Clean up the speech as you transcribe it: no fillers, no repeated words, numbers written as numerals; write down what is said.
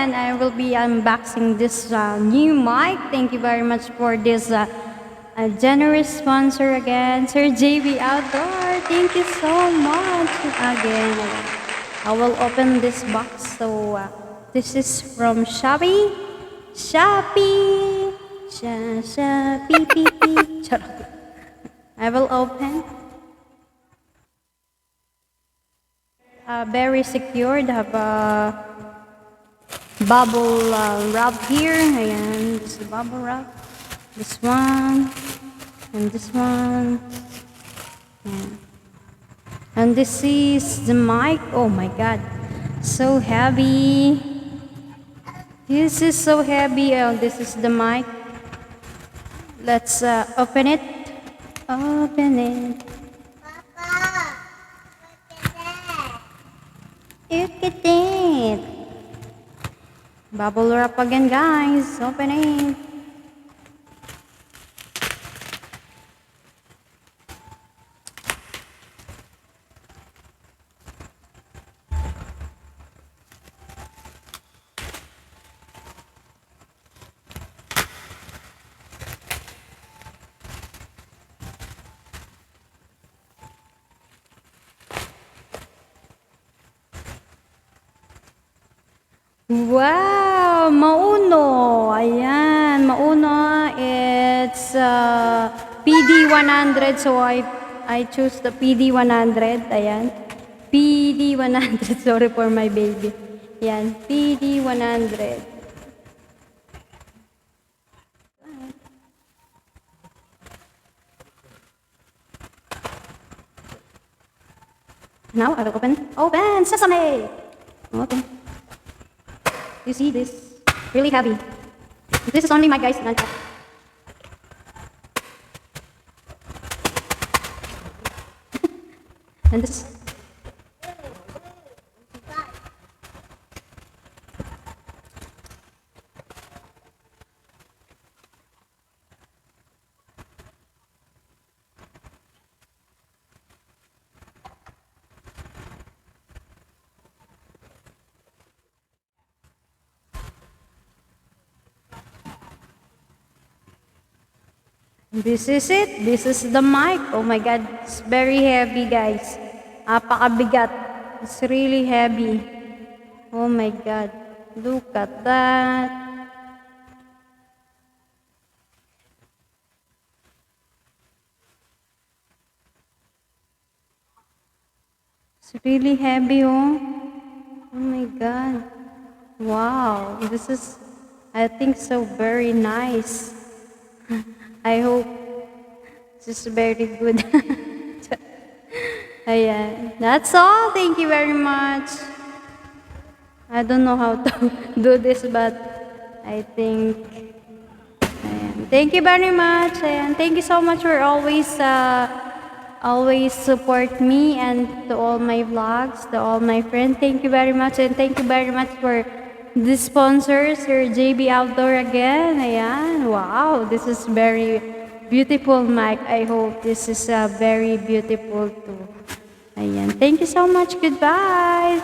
and I will be unboxing this new mic. Thank you very much for this generous sponsor again, Sir JB Outdoor. Thank you so much again. I will open this box. So this is from Shopee. Shopee. Shopee. I will open. Very secured. Have a bubble wrap here. Ayan, this is bubble wrap. This one and this one. Yeah. And this is the mic. Oh my god, so heavy. This is so heavy. Oh, this is the mic. Let's open it. Open it. Look at it. Bubble wrap again, guys. Open it. Wow, MAONO. Ayan, MAONO. It's PD100. So I choose the PD100. Ayan. PD100. Sorry for my baby. Ayan, PD100. Now I will open. Open sesame. Open. You see this? Really heavy. This is only my guys. And this. This is it. This is the mic. Oh my god, it's very heavy, guys. Apakabigat. It's really heavy. Oh my god. Look at that. It's really heavy, oh. Oh my god. Wow. This is, I think, so very nice. I hope this is very good. Ayan. That's all. Thank you very much. I don't know how to do this, but I think. Ayan. Thank you very much. Ayan. Thank you so much for always support me and to all my vlogs, to all my friends. Thank you very much, and thank you very much for the sponsor, Sir JB Outdoor again. Ayan. Wow, this is very beautiful mic. I hope this is very beautiful too. Ayan. Thank you so much. Goodbye.